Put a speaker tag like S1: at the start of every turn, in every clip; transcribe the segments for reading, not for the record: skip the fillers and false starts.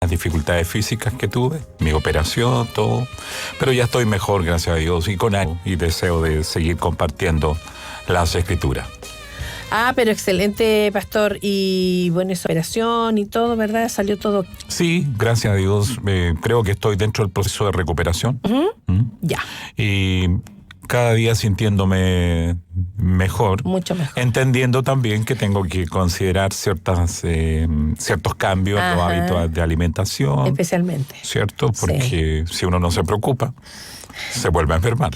S1: las dificultades físicas que tuve, mi operación, todo, pero ya estoy mejor, gracias a Dios, y con ánimo y deseo de seguir compartiendo las escrituras.
S2: Pero excelente, pastor. Y bueno, esa operación y todo, ¿verdad? Salió todo.
S1: Sí, gracias a Dios. Creo que estoy dentro del proceso de recuperación.
S2: Ya.
S1: Y cada día sintiéndome mejor.
S2: Mucho mejor.
S1: Entendiendo también que tengo que considerar ciertos cambios en los hábitos de alimentación.
S2: Especialmente.
S1: ¿Cierto? Porque si uno no se preocupa, se vuelve a enfermar.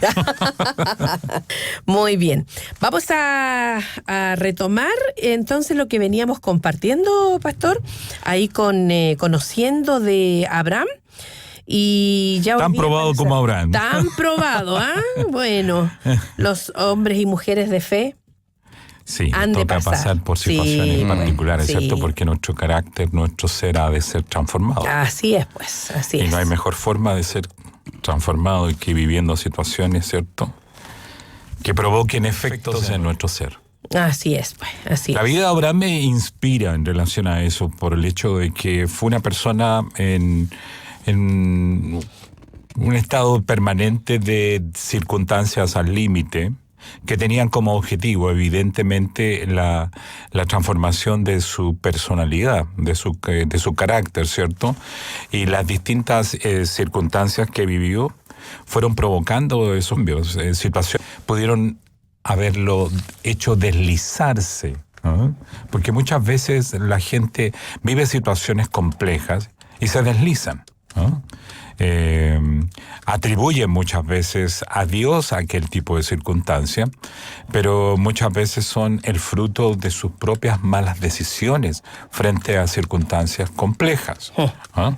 S2: Muy bien. Vamos a retomar entonces lo que veníamos compartiendo, pastor, ahí con conociendo de Abraham. Y ya
S1: tan probado como Abraham.
S2: Tan probado, Bueno, los hombres y mujeres de fe
S1: sí,
S2: han
S1: toca
S2: de
S1: pasar por situaciones particulares,
S2: sí.
S1: ¿cierto? Porque nuestro carácter, nuestro ser ha de ser transformado.
S2: Así es, pues, así es.
S1: Y no hay mejor forma de ser transformado que viviendo situaciones, ¿cierto?, que provoquen efectos en nuestro ser.
S2: Así es, pues, así es.
S1: La vida de Abraham me inspira en relación a eso, por el hecho de que fue una persona en un estado permanente de circunstancias al límite, que tenían como objetivo, evidentemente, la transformación de su personalidad, de su carácter, ¿cierto? Y las distintas circunstancias que vivió fueron provocando esos cambios. Situaciones pudieron haberlo hecho deslizarse, ¿no? Porque muchas veces la gente vive situaciones complejas y se deslizan, ¿no? Atribuyen muchas veces a Dios aquel tipo de circunstancia, pero muchas veces son el fruto de sus propias malas decisiones frente a circunstancias complejas. ¿No?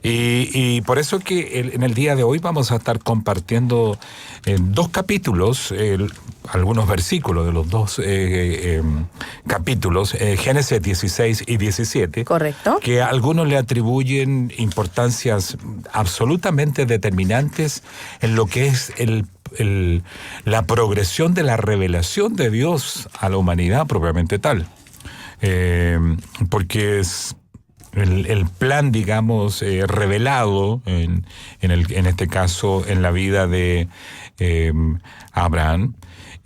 S1: Y por eso que en el día de hoy vamos a estar compartiendo dos capítulos, algunos versículos de los dos capítulos, Génesis 16 y 17.
S2: Correcto.
S1: Que a algunos le atribuyen importancias absolutamente determinantes en lo que es la progresión de la revelación de Dios a la humanidad propiamente tal. Porque es el plan, digamos, revelado en este caso en la vida de Abraham,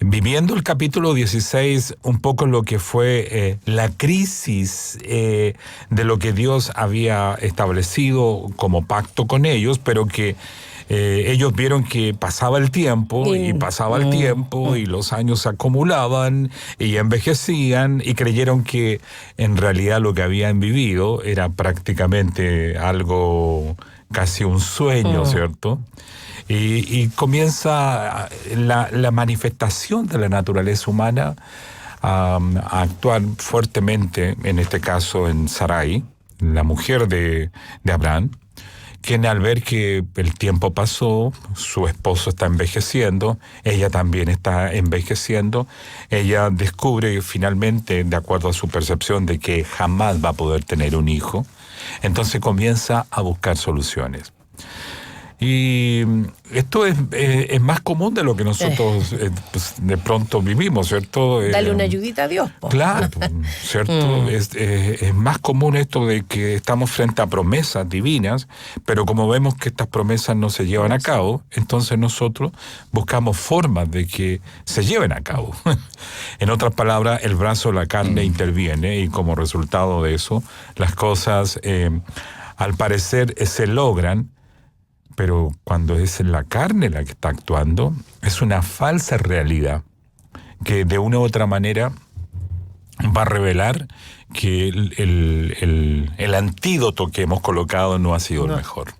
S1: viviendo el capítulo 16 un poco lo que fue la crisis de lo que Dios había establecido como pacto con ellos, pero que ellos vieron que pasaba el tiempo y pasaba el tiempo y los años se acumulaban y envejecían y creyeron que en realidad lo que habían vivido era prácticamente algo, casi un sueño, ¿cierto? Y comienza la manifestación de la naturaleza humana a actuar fuertemente, en este caso en Sarai, la mujer de Abraham, quien al ver que el tiempo pasó, su esposo está envejeciendo, ella también está envejeciendo, ella descubre finalmente, de acuerdo a su percepción, de que jamás va a poder tener un hijo, entonces comienza a buscar soluciones. Y esto es más común de lo que nosotros pues, de pronto vivimos, ¿cierto?
S2: Dale una ayudita a Dios, po.
S1: Claro, ¿cierto? Es más común esto de que estamos frente a promesas divinas, pero como vemos que estas promesas no se llevan a cabo, entonces nosotros buscamos formas de que se lleven a cabo. En otras palabras, el brazo de la carne interviene y como resultado de eso, las cosas al parecer se logran. Pero cuando es la carne la que está actuando, es una falsa realidad que de una u otra manera va a revelar que el antídoto que hemos colocado no ha sido el mejor.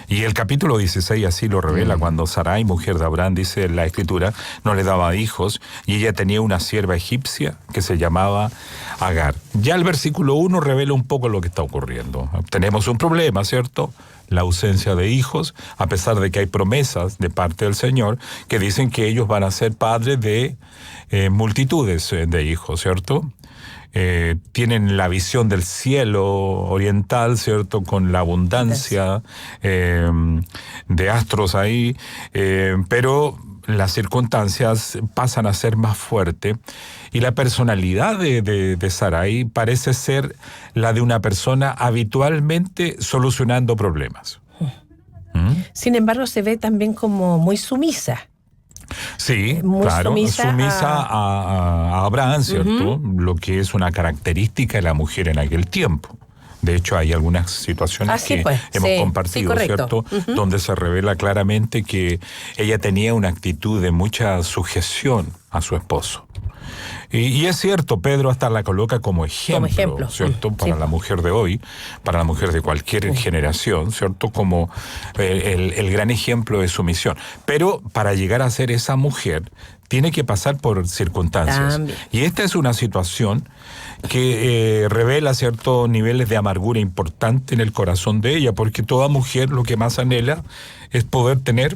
S1: Y el capítulo 16 así lo revela cuando Sarai, mujer de Abraham, dice la Escritura, no le daba hijos y ella tenía una sierva egipcia que se llamaba Agar. Ya el versículo 1 revela un poco lo que está ocurriendo. Tenemos un problema, ¿cierto? La ausencia de hijos, a pesar de que hay promesas de parte del Señor que dicen que ellos van a ser padres de multitudes de hijos, ¿cierto? Tienen la visión del cielo oriental, ¿cierto? Con la abundancia de astros ahí, pero las circunstancias pasan a ser más fuertes y la personalidad de Sarai parece ser la de una persona habitualmente solucionando problemas.
S2: Sin embargo, se ve también como muy sumisa.
S1: Sí,
S2: Muy
S1: claro,
S2: sumisa
S1: a Abraham, ¿cierto? Lo que es una característica de la mujer en aquel tiempo. De hecho, hay algunas situaciones que hemos compartido, ¿cierto? Donde se revela claramente que ella tenía una actitud de mucha sujeción a su esposo. Y es cierto, Pedro hasta la coloca como ejemplo. ¿Cierto? Para la mujer de hoy, para la mujer de cualquier generación, ¿cierto? Como el gran ejemplo de sumisión. Pero para llegar a ser esa mujer, tiene que pasar por circunstancias.
S2: También.
S1: Y esta es una situación que revela ciertos niveles de amargura importante en el corazón de ella, porque toda mujer lo que más anhela es poder tener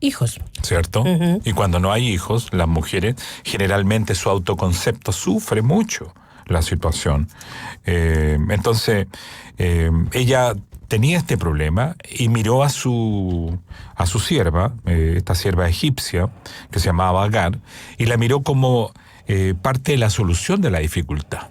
S2: hijos.
S1: ¿Cierto? Y cuando no hay hijos, las mujeres, generalmente su autoconcepto sufre mucho la situación. Entonces, ella tenía este problema y miró a su sierva, esta sierva egipcia, que se llamaba Agar, y la miró como parte de la solución de la dificultad.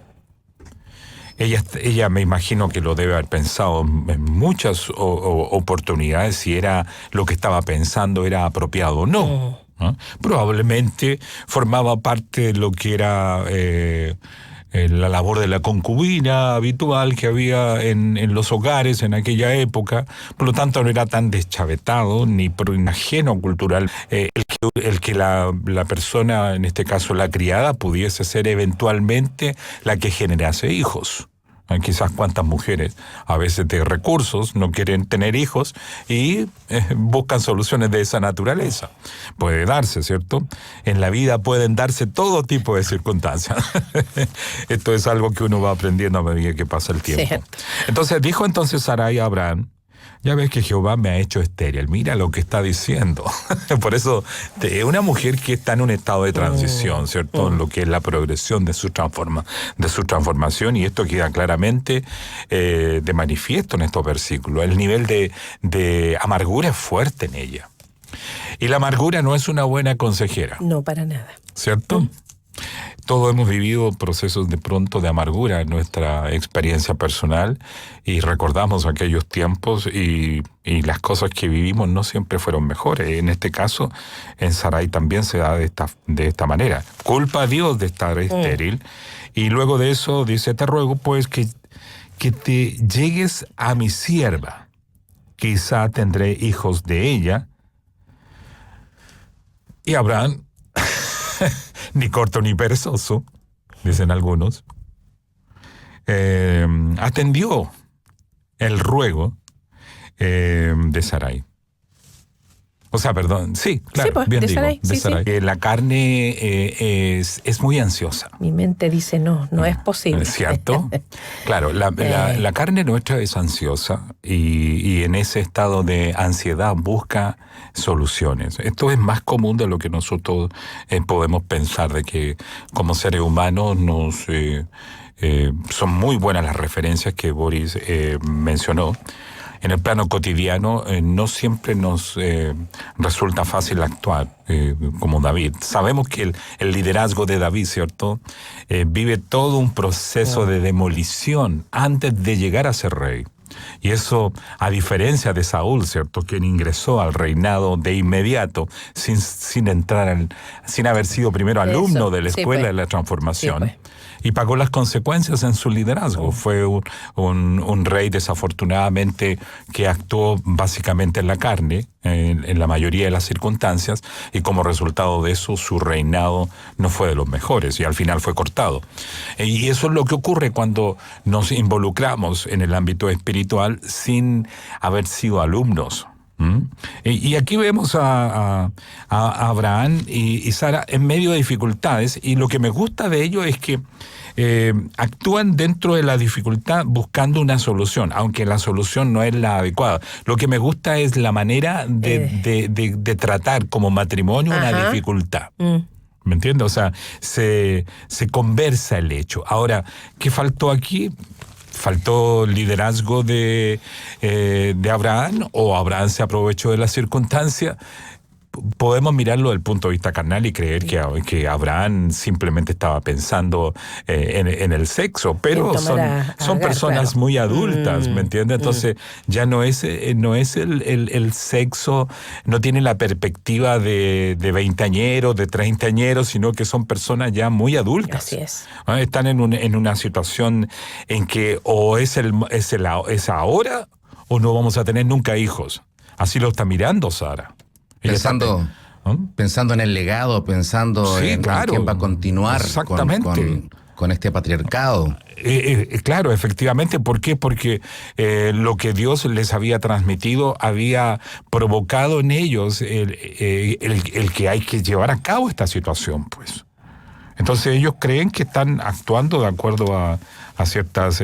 S1: Ella me imagino que lo debe haber pensado en muchas oportunidades si era lo que estaba pensando era apropiado o no. ¿No? Probablemente formaba parte de lo que era la labor de la concubina habitual que había en los hogares en aquella época. Por lo tanto, no era tan deschavetado ni ajeno cultural el que la persona, en este caso la criada, pudiese ser eventualmente la que generase hijos. Quizás cuántas mujeres, a veces de recursos, no quieren tener hijos y buscan soluciones de esa naturaleza. Puede darse, ¿cierto? En la vida pueden darse todo tipo de circunstancias. Esto es algo que uno va aprendiendo a medida que pasa el tiempo. Cierto. Entonces dijo Sarai a Abraham: ya ves que Jehová me ha hecho estéril. Mira lo que está diciendo. Por eso, una mujer que está en un estado de transición, ¿cierto? En lo que es la progresión de su transformación, y esto queda claramente de manifiesto en estos versículos. El nivel de amargura es fuerte en ella. Y la amargura no es una buena consejera.
S2: No, para nada.
S1: ¿Cierto? Todos hemos vivido procesos de pronto de amargura en nuestra experiencia personal y recordamos aquellos tiempos y las cosas que vivimos no siempre fueron mejores. En este caso, en Sarai también se da de esta manera. Culpa a Dios de estar estéril y luego de eso dice: te ruego pues que te llegues a mi sierva, quizá tendré hijos de ella. Y Abraham, ni corto ni perezoso, dicen algunos, atendió el ruego de Sarai. O sea, perdón, sí, claro, sí, pues, bien digo, Sarai, de Sarai. Sí. La carne es muy ansiosa.
S2: Mi mente dice no es posible.
S1: ¿Cierto? Claro, la carne nuestra es ansiosa y en ese estado de ansiedad busca soluciones. Esto es más común de lo que nosotros podemos pensar, de que como seres humanos son muy buenas las referencias que Boris mencionó. En el plano cotidiano no siempre nos resulta fácil actuar como David. Sabemos que el liderazgo de David, ¿cierto? Vive todo un proceso de demolición antes de llegar a ser rey. Y eso, a diferencia de Saúl, ¿cierto?, quien ingresó al reinado de inmediato, sin haber sido primero alumno de la escuela de la transformación. Sí, pues. Y pagó las consecuencias en su liderazgo. Fue un rey desafortunadamente que actuó básicamente en la carne, en la mayoría de las circunstancias, y como resultado de eso su reinado no fue de los mejores y al final fue cortado. Y eso es lo que ocurre cuando nos involucramos en el ámbito espiritual sin haber sido alumnos. Y aquí vemos a Abraham y Sara en medio de dificultades, y lo que me gusta de ello es que actúan dentro de la dificultad buscando una solución, aunque la solución no es la adecuada. Lo que me gusta es la manera de tratar como matrimonio una dificultad. ¿Me entiendes? O sea, se conversa el hecho. Ahora, ¿qué faltó aquí? ¿Faltó liderazgo de Abraham o Abraham se aprovechó de la circunstancia? podemos mirarlo desde el punto de vista carnal y creer que Abraham simplemente estaba pensando en el sexo, pero son personas claro. muy adultas, ¿me entiendes? Entonces ya no es el sexo, no tiene la perspectiva de veinteañeros, de treintañeros, sino que son personas ya muy adultas.
S2: Así es.
S1: Están en una situación en que o es ahora o no vamos a tener nunca hijos. Así lo está mirando Sara.
S3: Pensando en el legado, pensando en quién va a continuar con este patriarcado.
S1: Claro, efectivamente. ¿Por qué? Porque lo que Dios les había transmitido había provocado en ellos el que hay que llevar a cabo esta situación, pues. Entonces ellos creen que están actuando de acuerdo a ciertas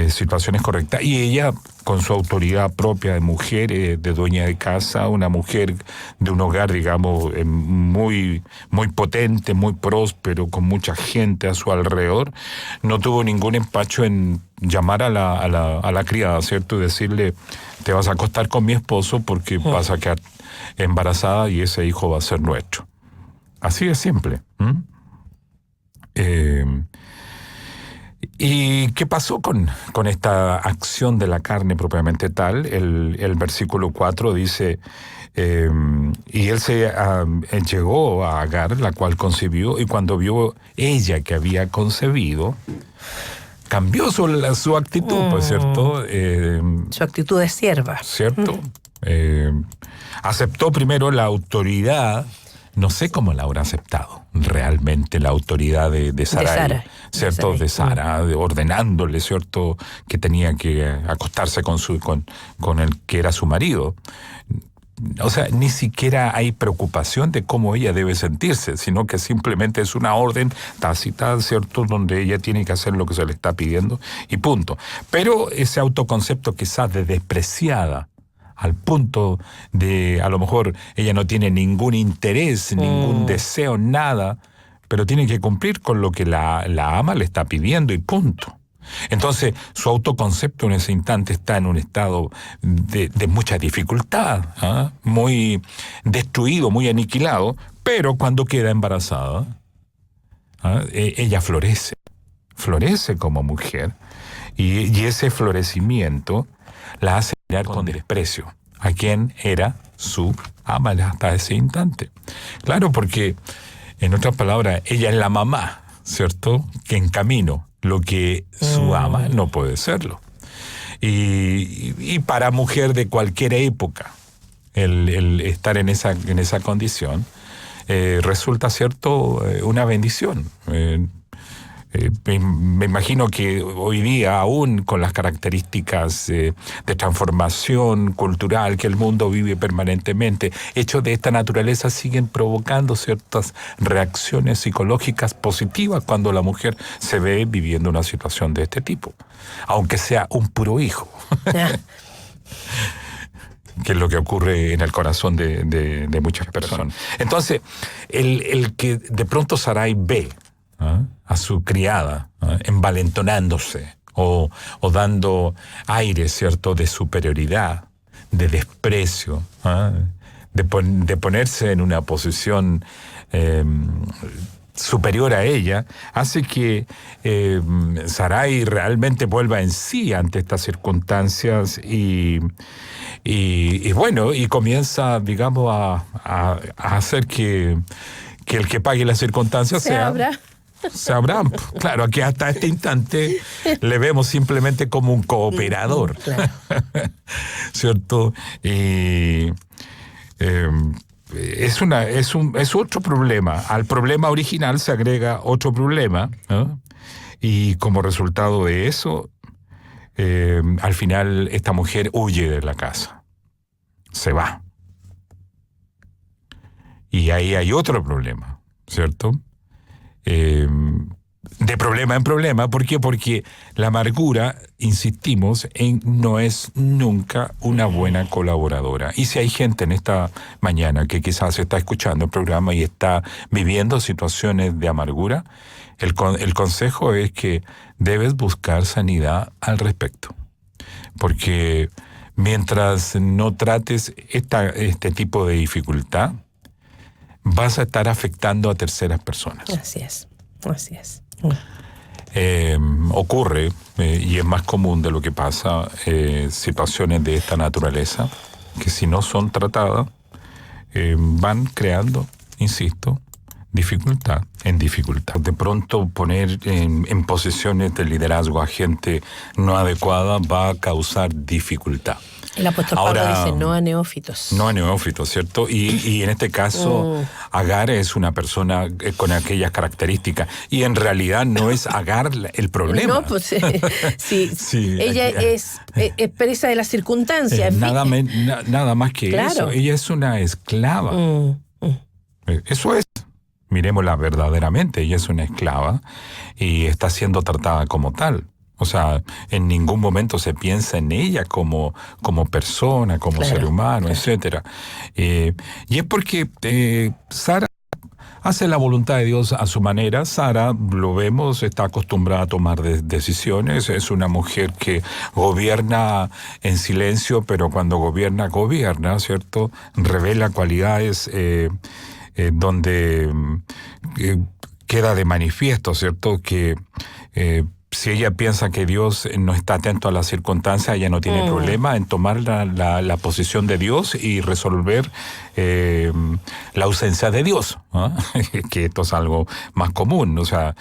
S1: situaciones correctas. Y ella, con su autoridad propia de mujer, de dueña de casa, una mujer de un hogar, digamos, muy, muy potente, muy próspero, con mucha gente a su alrededor, no tuvo ningún empacho en llamar a la criada, ¿cierto? Y decirle, te vas a acostar con mi esposo porque vas a quedar embarazada y ese hijo va a ser nuestro. Así de simple. ¿Y qué pasó con esta acción de la carne propiamente tal? El versículo 4 dice, y él llegó a Agar, la cual concibió, y cuando vio ella que había concebido, cambió su actitud, pues, ¿cierto?
S2: Su actitud de sierva.
S1: ¿Cierto? Aceptó primero la autoridad. No sé cómo la habrá aceptado realmente la autoridad de Sarai, ¿cierto? De Sara, ordenándole, ¿cierto? Que tenía que acostarse con el que era su marido. O sea, ni siquiera hay preocupación de cómo ella debe sentirse, sino que simplemente es una orden tácita, ¿cierto? Donde ella tiene que hacer lo que se le está pidiendo y punto. Pero ese autoconcepto quizás de despreciada, al punto de, a lo mejor, ella no tiene ningún interés, ningún deseo, nada, pero tiene que cumplir con lo que la ama le está pidiendo y punto. Entonces, su autoconcepto en ese instante está en un estado de mucha dificultad, muy destruido, muy aniquilado, pero cuando queda embarazada, ella florece como mujer, y ese florecimiento la hace mirar con desprecio a quien era su ama hasta ese instante. Claro, porque, en otras palabras, ella es la mamá, ¿cierto?, que encamino lo que su ama no puede serlo. Y para mujer de cualquier época, el estar en esa condición resulta, ¿cierto?, una bendición. Me imagino que hoy día, aún con las características de transformación cultural que el mundo vive permanentemente, hechos de esta naturaleza siguen provocando ciertas reacciones psicológicas positivas cuando la mujer se ve viviendo una situación de este tipo, aunque sea un puro hijo. Que es lo que ocurre en el corazón de muchas personas. Entonces, el que de pronto Sarai ve a su criada envalentonándose o dando aire, ¿cierto?, de superioridad, de desprecio, de ponerse en una posición superior a ella, hace que Sarai realmente vuelva en sí ante estas circunstancias y bueno, y comienza, digamos, a hacer que el que pague las circunstancias sea Abraham. Claro, aquí hasta este instante le vemos simplemente como un cooperador. Claro. ¿Cierto? Y es otro problema. Al problema original se agrega otro problema, ¿no? Y como resultado de eso, al final esta mujer huye de la casa. Se va. Y ahí hay otro problema, ¿cierto? De problema en problema. ¿Por qué? Porque la amargura, insistimos, no es nunca una buena colaboradora. Y si hay gente en esta mañana que quizás está escuchando el programa y está viviendo situaciones de amargura, el consejo es que debes buscar sanidad al respecto. Porque mientras no trates este tipo de dificultad, vas a estar afectando a terceras personas.
S2: Así es.
S1: Ocurre, y es más común de lo que pasa, situaciones de esta naturaleza, que si no son tratadas, van creando, insisto, dificultad en dificultad. De pronto poner en posiciones de liderazgo a gente no adecuada va a causar dificultad.
S2: El apóstol Pablo dice no a neófitos.
S1: No a neófitos, ¿cierto? Y en este caso, Agar es una persona con aquellas características. Y en realidad no es Agar el problema.
S2: No, pues sí, ella es presa de las circunstancias.
S1: Nada más que eso. Ella es una esclava. Eso es. Miremosla verdaderamente. Ella es una esclava y está siendo tratada como tal. O sea, en ningún momento se piensa en ella como persona, como ser humano, etcétera. Y es porque Sara hace la voluntad de Dios a su manera. Sara, lo vemos, está acostumbrada a tomar decisiones. Es una mujer que gobierna en silencio, pero cuando gobierna, ¿cierto? Revela cualidades donde queda de manifiesto, ¿cierto? Que si ella piensa que Dios no está atento a las circunstancias, ella no tiene problema en tomar la posición de Dios y resolver la ausencia de Dios, ¿no? Que esto es algo más común. O sea,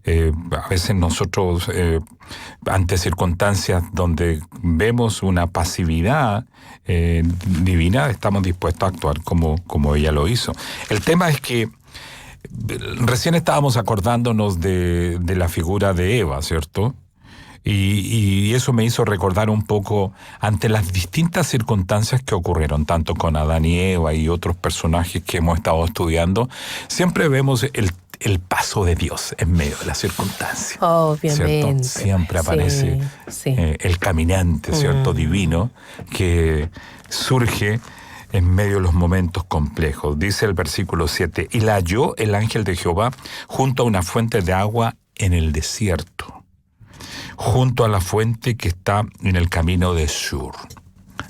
S1: a veces nosotros, ante circunstancias donde vemos una pasividad divina, estamos dispuestos a actuar como ella lo hizo. El tema es que recién estábamos acordándonos de la figura de Eva, ¿cierto? Y eso me hizo recordar un poco ante las distintas circunstancias que ocurrieron, tanto con Adán y Eva y otros personajes que hemos estado estudiando, siempre vemos el paso de Dios en medio de las circunstancias.
S2: Obviamente.
S1: ¿Cierto? Siempre aparece el caminante, ¿cierto? Divino, que surge en medio de los momentos complejos. Dice el versículo 7, y la halló el ángel de Jehová junto a una fuente de agua en el desierto, junto a la fuente que está en el camino de Shur.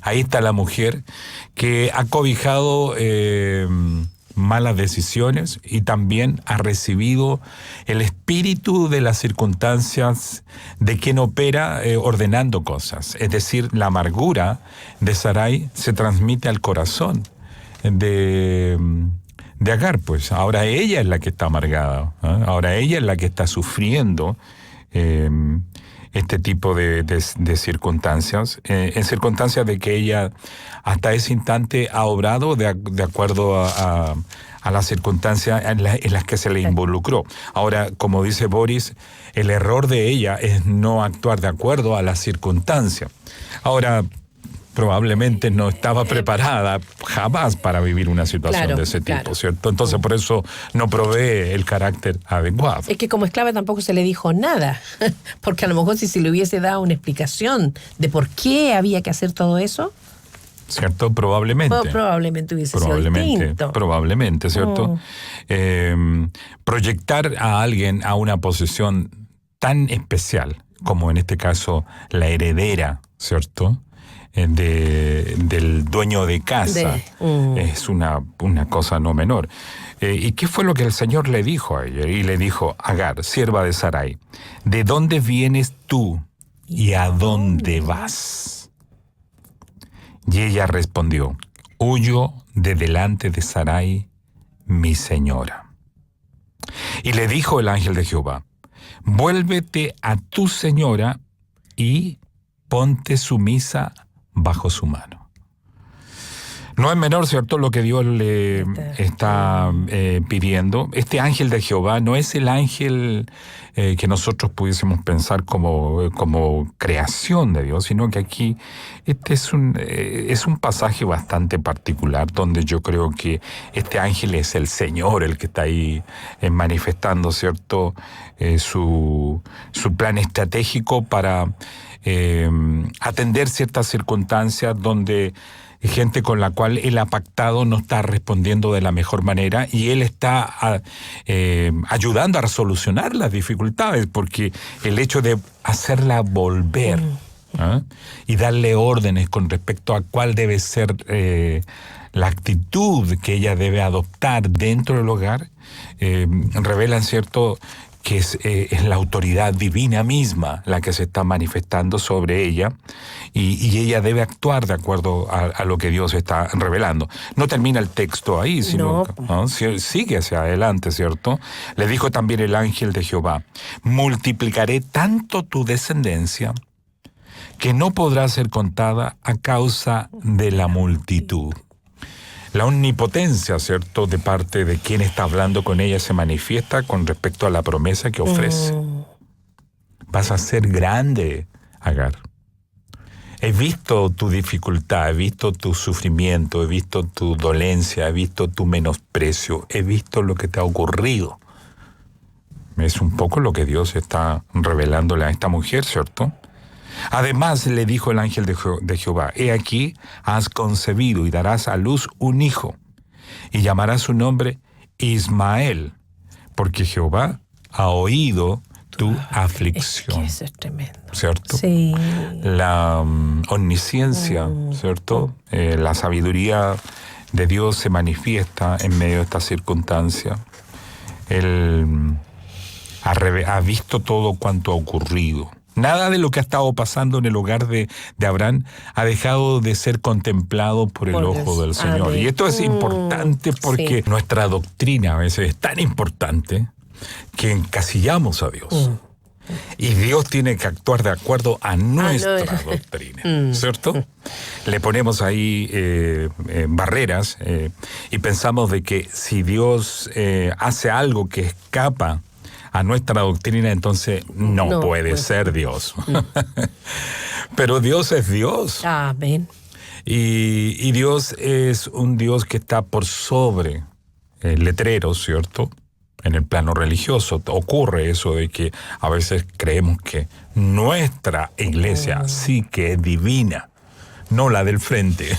S1: Ahí está la mujer que ha cobijado malas decisiones y también ha recibido el espíritu de las circunstancias de quien opera ordenando cosas. Es decir, la amargura de Sarai se transmite al corazón de Agar, pues. Ahora ella es la que está amargada, ¿eh? Ahora ella es la que está sufriendo este tipo de circunstancias, en circunstancias de que ella hasta ese instante ha obrado de acuerdo a las circunstancias en las que se le involucró. Ahora, como dice Boris, el error de ella es no actuar de acuerdo a las circunstancias. Ahora, probablemente no estaba preparada jamás para vivir una situación de ese tipo, ¿cierto? Entonces, por eso no provee el carácter adecuado.
S2: Es que como esclava tampoco se le dijo nada, porque a lo mejor si se le hubiese dado una explicación de por qué había que hacer todo eso,
S1: ¿cierto? Probablemente.
S2: Probablemente hubiese sido distinto.
S1: Probablemente, ¿cierto? Proyectar a alguien a una posición tan especial, como en este caso la heredera, ¿cierto?, del dueño de casa, es una cosa no menor. ¿Y qué fue lo que el Señor le dijo a ella? Y le dijo, Agar, sierva de Sarai, ¿de dónde vienes tú y a dónde vas? Y ella respondió, huyo de delante de Sarai, mi señora. Y le dijo el ángel de Jehová, vuélvete a tu señora y ponte sumisa bajo su mano. No es menor, ¿cierto?, lo que Dios le está pidiendo. Este ángel de Jehová no es el ángel que nosotros pudiésemos pensar como creación de Dios, sino que aquí este es un pasaje bastante particular donde yo creo que este ángel es el Señor, el que está ahí manifestando, ¿cierto?, su plan estratégico para atender ciertas circunstancias donde gente con la cual él ha pactado no está respondiendo de la mejor manera y él está ayudando a solucionar las dificultades, porque el hecho de hacerla volver y darle órdenes con respecto a cuál debe ser la actitud que ella debe adoptar dentro del hogar, revelan, ¿cierto?, que es la autoridad divina misma la que se está manifestando sobre ella, y ella debe actuar de acuerdo a lo que Dios está revelando. No termina el texto ahí, sino sigue hacia adelante, ¿cierto? Le dijo también el ángel de Jehová: multiplicaré tanto tu descendencia que no podrá ser contada a causa de la multitud. La omnipotencia, ¿cierto?, de parte de quien está hablando con ella se manifiesta con respecto a la promesa que ofrece. Vas a ser grande, Agar. He visto tu dificultad, he visto tu sufrimiento, he visto tu dolencia, he visto tu menosprecio, he visto lo que te ha ocurrido. Es un poco lo que Dios está revelándole a esta mujer, ¿cierto? Además le dijo el ángel de Jehová: he aquí, has concebido y darás a luz un hijo, y llamarás su nombre Ismael, porque Jehová ha oído tu aflicción.
S2: Es que eso es tremendo.
S1: ¿Cierto?
S2: Sí.
S1: La omnisciencia, ¿cierto? La sabiduría de Dios se manifiesta en medio de esta circunstancia. Él ha visto todo cuanto ha ocurrido. Nada de lo que ha estado pasando en el hogar de Abraham ha dejado de ser contemplado por el ojo del Señor. Y esto es importante porque nuestra doctrina a veces es tan importante que encasillamos a Dios. Y Dios tiene que actuar de acuerdo a nuestra doctrina, ¿cierto? Le ponemos ahí barreras y pensamos de que si Dios hace algo que escapa a nuestra doctrina, entonces no puede ser Dios. Pero Dios es Dios.
S2: Amén.
S1: Y Dios es un Dios que está por sobre el letrero, ¿cierto? En el plano religioso ocurre eso de que a veces creemos que nuestra iglesia sí que es divina, no la del frente.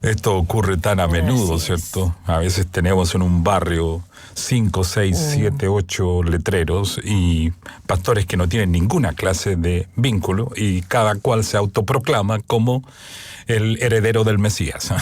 S1: Esto ocurre tan a menudo, ¿cierto? A veces tenemos en un barrio 5, 6, 7, 8 letreros y pastores que no tienen ninguna clase de vínculo y cada cual se autoproclama como el heredero del Mesías.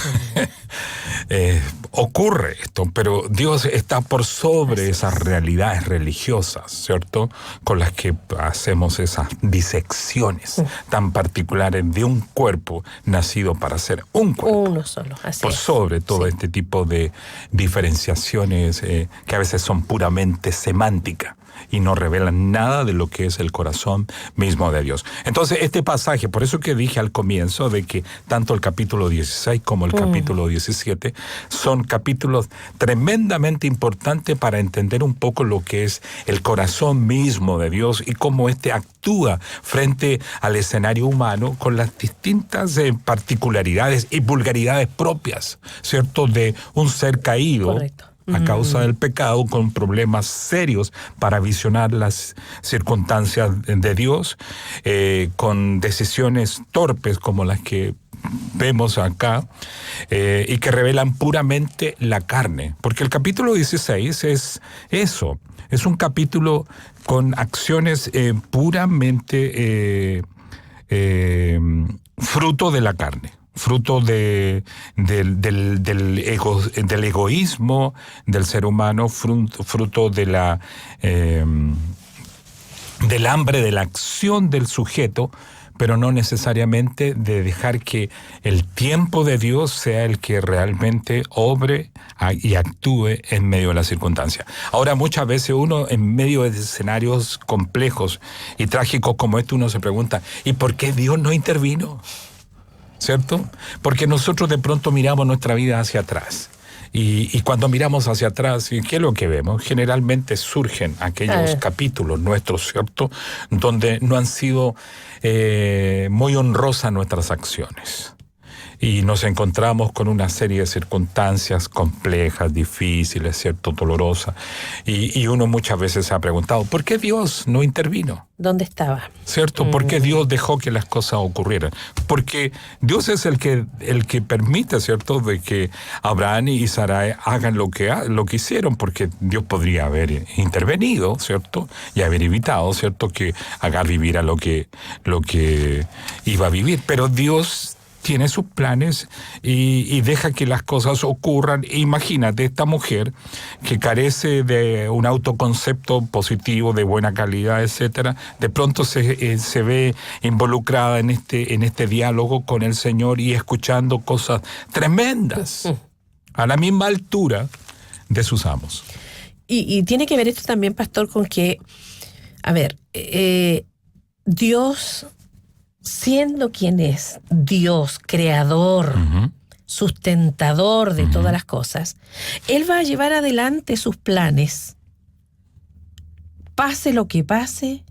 S1: Ocurre esto, pero Dios está por sobre esas realidades religiosas, ¿cierto?, con las que hacemos esas disecciones tan particulares de un cuerpo nacido para ser un cuerpo.
S2: Uno solo, así
S1: por sobre todo este tipo de diferenciaciones que a veces son puramente semánticas y no revelan nada de lo que es el corazón mismo de Dios. Entonces, este pasaje, por eso que dije al comienzo de que tanto el capítulo 16 como el capítulo 17 son capítulos tremendamente importantes para entender un poco lo que es el corazón mismo de Dios y cómo éste actúa frente al escenario humano con las distintas particularidades y vulgaridades propias, ¿cierto?, de un ser caído.
S2: Correcto.
S1: A causa del pecado, con problemas serios para visionar las circunstancias de Dios, con decisiones torpes como las que vemos acá, y que revelan puramente la carne. Porque el capítulo 16 es eso, es un capítulo con acciones puramente fruto de la carne. Fruto del egoísmo del ser humano, fruto de del hambre de la acción del sujeto, pero no necesariamente de dejar que el tiempo de Dios sea el que realmente obre y actúe en medio de la circunstancia. Ahora, muchas veces uno, en medio de escenarios complejos y trágicos como este, uno se pregunta, ¿y por qué Dios no intervino? ¿Cierto? Porque nosotros de pronto miramos nuestra vida hacia atrás. Y cuando miramos hacia atrás, ¿qué es lo que vemos? Generalmente surgen aquellos capítulos nuestros, ¿cierto?, donde no han sido muy honrosas nuestras acciones. y nos encontramos con una serie de circunstancias complejas, difíciles, ¿cierto?, dolorosas. Y uno muchas veces se ha preguntado, ¿por qué Dios no intervino?
S2: ¿Dónde estaba?
S1: ¿Cierto? ¿Por qué Dios dejó que las cosas ocurrieran? Porque Dios es el que permite, ¿cierto?, de que Abraham y Sarai hagan lo que hicieron, porque Dios podría haber intervenido, ¿cierto?, y haber evitado, ¿cierto?, que Agar viviera lo que iba a vivir. Pero Dios tiene sus planes y deja que las cosas ocurran. Imagínate, esta mujer que carece de un autoconcepto positivo, de buena calidad, etcétera, de pronto se ve involucrada en este diálogo con el Señor y escuchando cosas tremendas, a la misma altura de sus amos.
S2: Y tiene que ver esto también, pastor, con que, a ver, Dios, siendo quien es, Dios, creador, sustentador de todas las cosas, Él va a llevar adelante sus planes, pase lo que pase,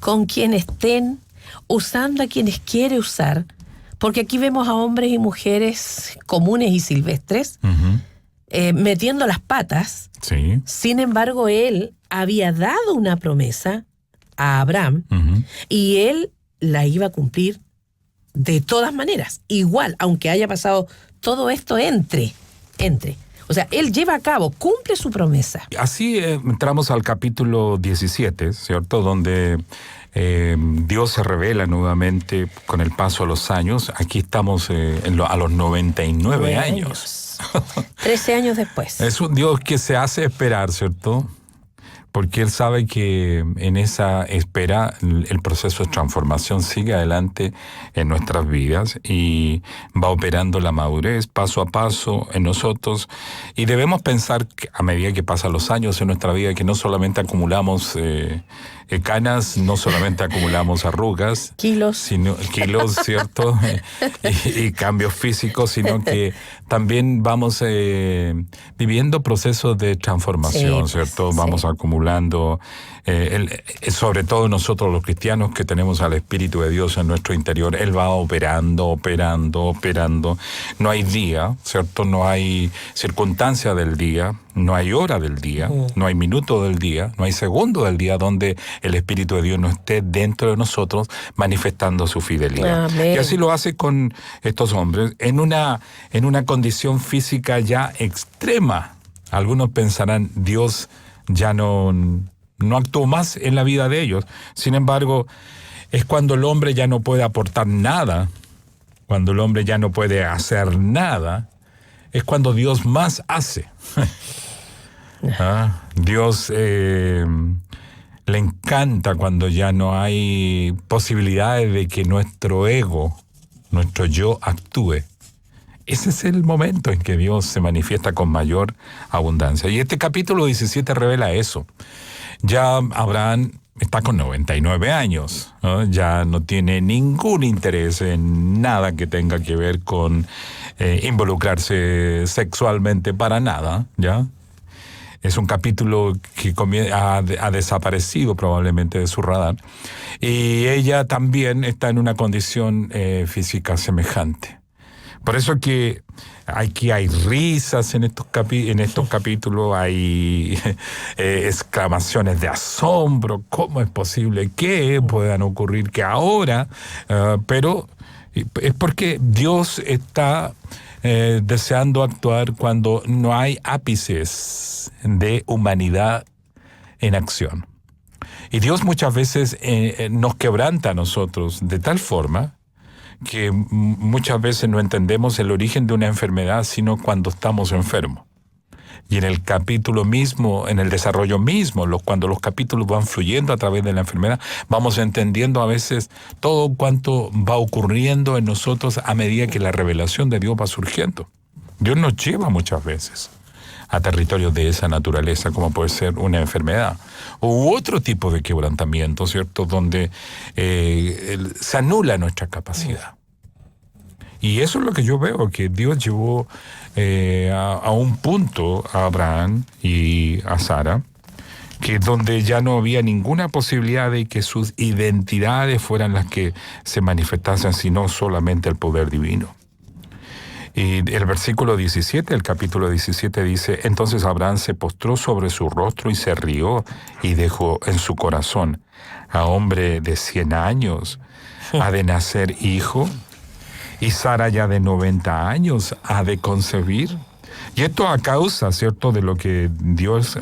S2: con quien estén, usando a quienes quiere usar, porque aquí vemos a hombres y mujeres comunes y silvestres, metiendo las patas.
S1: Sí.
S2: Sin embargo, Él había dado una promesa a Abraham y Él la iba a cumplir de todas maneras, igual, aunque haya pasado todo esto entre. O sea, Él lleva a cabo, cumple su promesa.
S1: Así entramos al capítulo 17, ¿cierto?, donde Dios se revela nuevamente con el paso de los años. Aquí estamos a los 99 años.
S2: 13 años después.
S1: Es un Dios que se hace esperar, ¿cierto?, porque Él sabe que en esa espera el proceso de transformación sigue adelante en nuestras vidas y va operando la madurez paso a paso en nosotros, y debemos pensar que a medida que pasan los años en nuestra vida que no solamente acumulamos canas, no solamente acumulamos arrugas, kilos, ¿cierto? y cambios físicos, sino que también vamos viviendo procesos de transformación, ¿cierto? Vamos acumulando, sobre todo nosotros los cristianos que tenemos al Espíritu de Dios en nuestro interior, Él va operando. No hay día, ¿cierto? No hay circunstancia del día, no hay hora del día, no hay minuto del día, no hay segundo del día donde el Espíritu de Dios no esté dentro de nosotros manifestando su fidelidad.
S2: Amén.
S1: Y así lo hace con estos hombres en una condición física ya extrema. Algunos pensarán, Dios ya no actuó más en la vida de ellos. Sin embargo, es cuando el hombre ya no puede aportar nada, cuando el hombre ya no puede hacer nada, es cuando Dios más hace. Dios le encanta cuando ya no hay posibilidades de que nuestro ego, nuestro yo actúe. Ese es el momento en que Dios se manifiesta con mayor abundancia. Y este capítulo 17 revela eso. Ya Abraham está con 99 años, ¿no? Ya no tiene ningún interés en nada que tenga que ver con involucrarse sexualmente para nada, ¿ya? Es un capítulo que ha desaparecido probablemente de su radar. Y ella también está en una condición física semejante. Por eso que aquí hay risas en estos capítulos, hay exclamaciones de asombro. ¿Cómo es posible que puedan ocurrir que ahora? Pero es porque Dios está deseando actuar cuando no hay ápices de humanidad en acción. Y Dios muchas veces nos quebranta a nosotros de tal forma que muchas veces no entendemos el origen de una enfermedad sino cuando estamos enfermos. Y en el capítulo mismo, en el desarrollo mismo, cuando los capítulos van fluyendo a través de la enfermedad, vamos entendiendo a veces todo cuanto va ocurriendo en nosotros a medida que la revelación de Dios va surgiendo. Dios nos lleva muchas veces a territorios de esa naturaleza, como puede ser una enfermedad u otro tipo de quebrantamiento, ¿cierto?, donde se anula nuestra capacidad. Y eso es lo que yo veo, que Dios llevó a un punto a Abraham y a Sara, que donde ya no había ninguna posibilidad de que sus identidades fueran las que se manifestasen, sino solamente el poder divino. Y el versículo 17, el capítulo 17 dice, entonces Abraham se postró sobre su rostro y se rió y dijo en su corazón, a hombre de 100 años ha de nacer hijo, y Sara ya de 90 años ha de concebir. Y esto a causa, ¿cierto?, de lo que Dios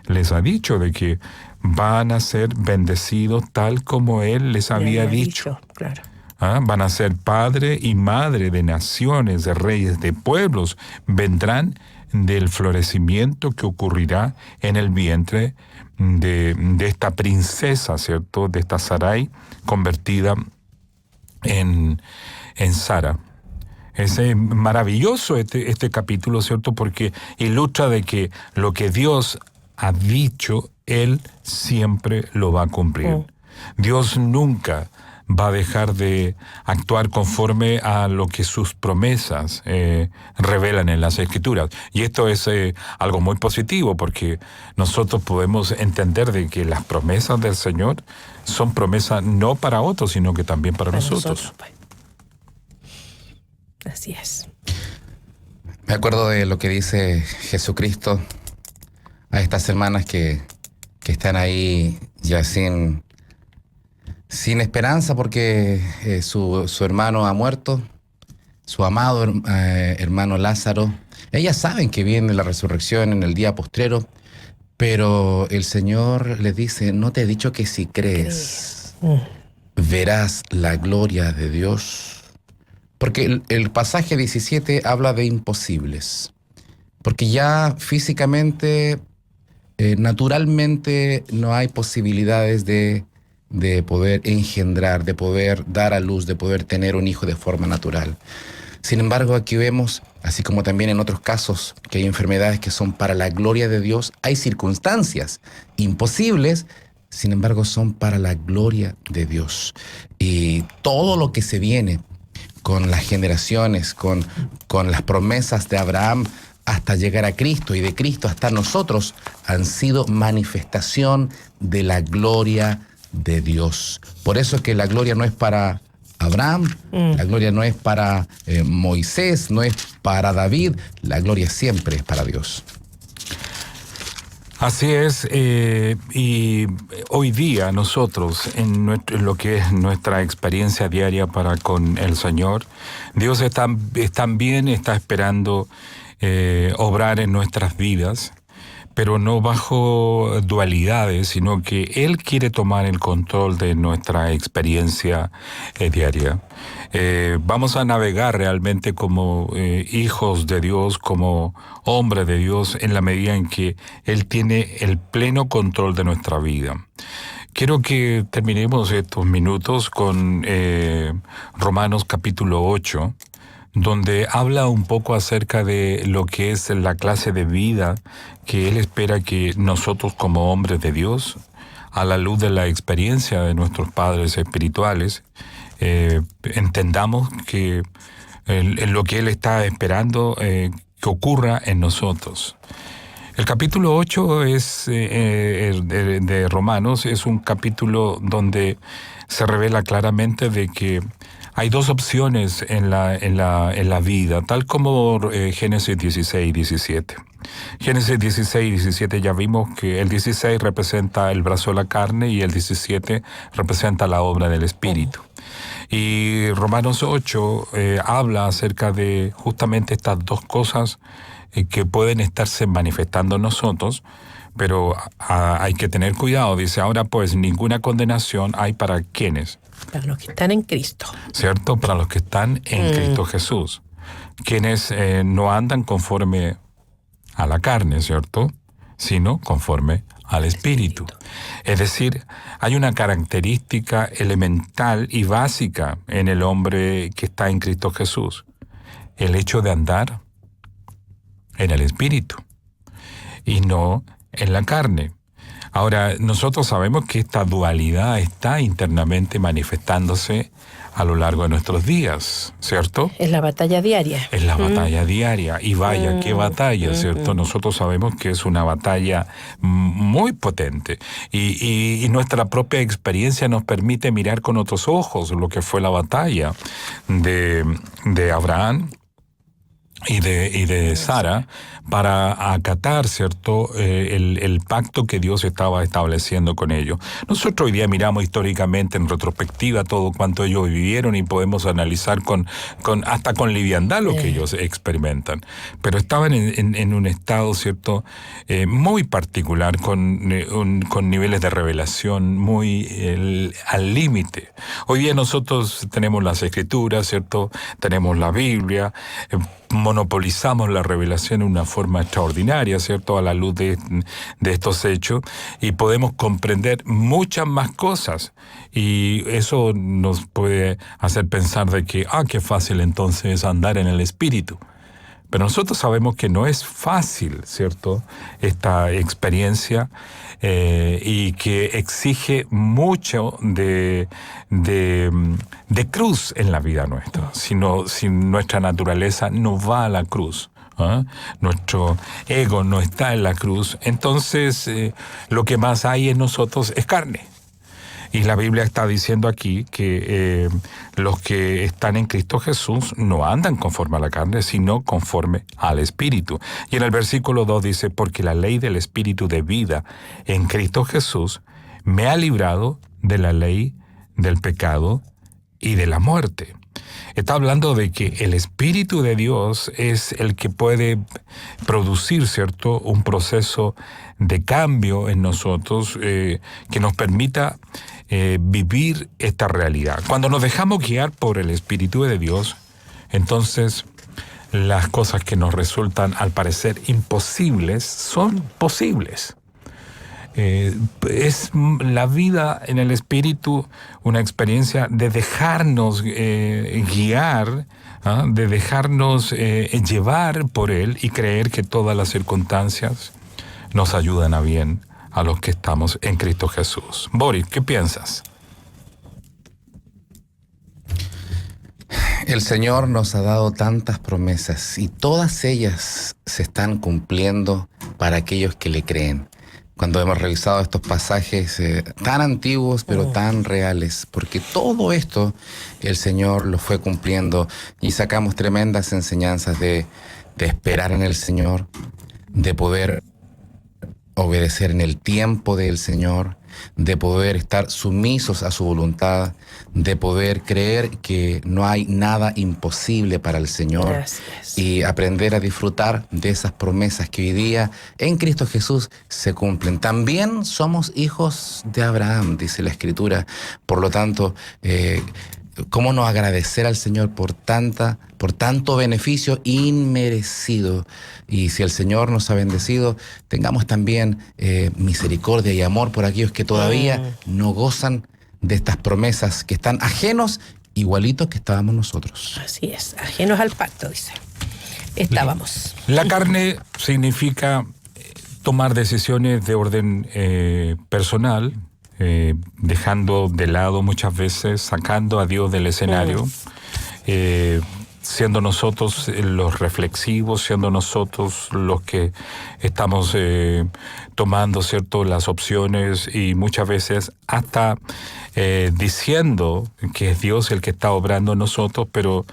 S1: les ha dicho, de que van a ser bendecidos tal como Él les había dicho.
S2: Claro.
S1: Van a ser padre y madre de naciones, de reyes, de pueblos. Vendrán del florecimiento que ocurrirá en el vientre de esta princesa, ¿cierto?, de esta Sarai, convertida en Sara. Es maravilloso este capítulo, ¿cierto?, porque ilustra de que lo que Dios ha dicho, Él siempre lo va a cumplir. Dios nunca va a dejar de actuar conforme a lo que sus promesas revelan en las Escrituras. Y esto es algo muy positivo, porque nosotros podemos entender de que las promesas del Señor son promesas no para otros, sino que también para nosotros.
S2: Pues. Así es.
S3: Me acuerdo de lo que dice Jesucristo a estas hermanas que están ahí ya sin esperanza porque su hermano ha muerto, su amado hermano Lázaro. Ellas saben que viene la resurrección en el día postrero, pero el Señor les dice, ¿no te he dicho que si crees, verás la gloria de Dios? Porque el pasaje 17 habla de imposibles, porque ya físicamente, naturalmente no hay posibilidades de poder engendrar, de poder dar a luz, de poder tener un hijo de forma natural. Sin embargo, aquí vemos, así como también en otros casos, que hay enfermedades que son para la gloria de Dios. Hay circunstancias imposibles, sin embargo, son para la gloria de Dios. Y todo lo que se viene con las generaciones, con las promesas de Abraham, hasta llegar a Cristo y de Cristo hasta nosotros, han sido manifestación de la gloria de Dios. Por eso es que la gloria no es para Abraham, la gloria no es para Moisés, no es para David, la gloria siempre es para Dios.
S1: Así es, y hoy día nosotros, en lo que es nuestra experiencia diaria para con el Señor, Dios también está esperando obrar en nuestras vidas, pero no bajo dualidades, sino que Él quiere tomar el control de nuestra experiencia diaria. Vamos a navegar realmente como hijos de Dios, como hombres de Dios, en la medida en que Él tiene el pleno control de nuestra vida. Quiero que terminemos estos minutos con Romanos capítulo 8, donde habla un poco acerca de lo que es la clase de vida que Él espera que nosotros como hombres de Dios, a la luz de la experiencia de nuestros padres espirituales, entendamos que lo que Él está esperando que ocurra en nosotros. El capítulo 8 de Romanos es un capítulo donde se revela claramente de que hay dos opciones en la vida, tal como Génesis 16 y 17. Génesis 16 y 17 ya vimos que el 16 representa el brazo de la carne y el 17 representa la obra del Espíritu. Y Romanos 8 habla acerca de justamente estas dos cosas que pueden estarse manifestando en nosotros, pero hay que tener cuidado. Dice, ahora pues ninguna condenación hay para quienes.
S2: Para los que están en Cristo.
S1: ¿Cierto? Para los que están en Cristo Jesús. Quienes no andan conforme a la carne, ¿cierto? Sino conforme al Espíritu. Es decir, hay una característica elemental y básica en el hombre que está en Cristo Jesús. El hecho de andar en el Espíritu y no en la carne. Ahora, nosotros sabemos que esta dualidad está internamente manifestándose a lo largo de nuestros días, ¿cierto?
S2: Es la batalla diaria.
S1: Es la batalla diaria. Y vaya, qué batalla, ¿cierto? Nosotros sabemos que es una batalla muy potente. Y nuestra propia experiencia nos permite mirar con otros ojos lo que fue la batalla de Abraham y de Sara para acatar, ¿cierto?, el pacto que Dios estaba estableciendo con ellos. Nosotros hoy día miramos históricamente en retrospectiva todo cuanto ellos vivieron y podemos analizar hasta con liviandad lo que ellos experimentan. Pero estaban en un estado, ¿cierto?, muy particular, con niveles de revelación muy al límite. Hoy día nosotros tenemos las Escrituras, ¿cierto?, tenemos la Biblia, monopolizamos la revelación de una forma extraordinaria, ¿cierto?, a la luz de estos hechos, y podemos comprender muchas más cosas, y eso nos puede hacer pensar de que, qué fácil entonces andar en el Espíritu. Pero nosotros sabemos que no es fácil, ¿cierto?, esta experiencia, y que exige mucho de cruz en la vida nuestra. Si nuestra naturaleza no va a la cruz, nuestro ego no está en la cruz, entonces lo que más hay en nosotros es carne. Y la Biblia está diciendo aquí que los que están en Cristo Jesús no andan conforme a la carne, sino conforme al Espíritu. Y en el versículo 2 dice, porque la ley del Espíritu de vida en Cristo Jesús me ha librado de la ley del pecado y de la muerte. Está hablando de que el Espíritu de Dios es el que puede producir, ¿cierto?, un proceso de cambio en nosotros que nos permita vivir esta realidad. Cuando nos dejamos guiar por el Espíritu de Dios, entonces las cosas que nos resultan al parecer imposibles son posibles. Es la vida en el Espíritu una experiencia de dejarnos guiar, de dejarnos llevar por Él y creer que todas las circunstancias nos ayudan a bien a los que estamos en Cristo Jesús. Boris, ¿qué piensas?
S3: El Señor nos ha dado tantas promesas y todas ellas se están cumpliendo para aquellos que le creen. Cuando hemos revisado estos pasajes tan antiguos pero tan reales, porque todo esto el Señor lo fue cumpliendo y sacamos tremendas enseñanzas de esperar en el Señor, de poder obedecer en el tiempo del Señor, de poder estar sumisos a su voluntad, de poder creer que no hay nada imposible para el Señor.
S2: Gracias.
S3: Y aprender a disfrutar de esas promesas que hoy día en Cristo Jesús se cumplen. También somos hijos de Abraham, dice la Escritura. Por lo tanto, ¿cómo no agradecer al Señor por tanto beneficio inmerecido? Y si el Señor nos ha bendecido, tengamos también misericordia y amor por aquellos que todavía no gozan de estas promesas, que están ajenos, igualitos que estábamos nosotros.
S2: Así es, ajenos al pacto, dice. Estábamos.
S1: La carne significa tomar decisiones de orden personal, dejando de lado muchas veces, sacando a Dios del escenario, siendo nosotros los reflexivos, siendo nosotros los que estamos tomando, ¿cierto?, las opciones, y muchas veces hasta diciendo que es Dios el que está obrando en nosotros, pero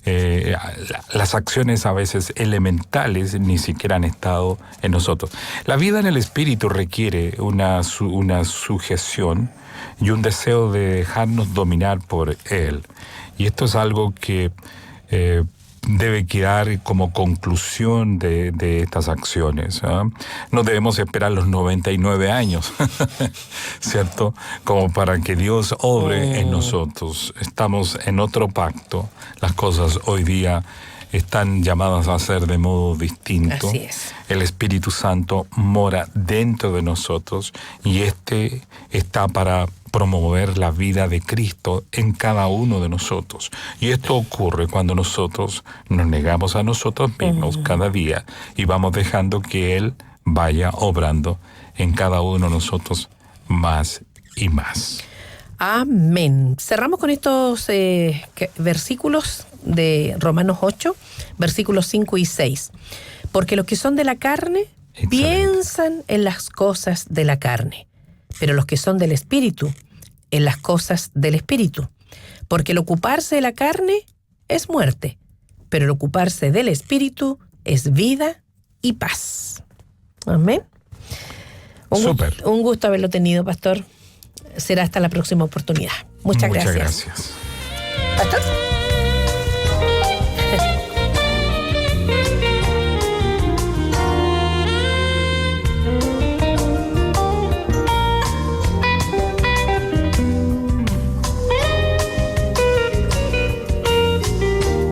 S1: las acciones a veces elementales ni siquiera han estado en nosotros. La vida en el Espíritu requiere una sujeción y un deseo de dejarnos dominar por Él. Y esto es algo que debe quedar como conclusión de estas acciones. No debemos esperar los 99 años, ¿cierto?, como para que Dios obre en nosotros. Estamos en otro pacto. Las cosas hoy día están llamadas a ser de modo distinto.
S2: Así es.
S1: El Espíritu Santo mora dentro de nosotros y está para promover la vida de Cristo en cada uno de nosotros. Y esto ocurre cuando nosotros nos negamos a nosotros mismos cada día y vamos dejando que Él vaya obrando en cada uno de nosotros más y más.
S2: Amén. Cerramos con estos versículos de Romanos 8, versículos 5 y 6. Porque los que son de la carne piensan en las cosas de la carne, pero los que son del Espíritu, en las cosas del Espíritu. Porque el ocuparse de la carne es muerte, pero el ocuparse del espíritu es vida y paz. Amén. Un gusto haberlo tenido, pastor. Será hasta la próxima oportunidad. Muchas gracias.
S1: Muchas gracias.
S2: Pastor.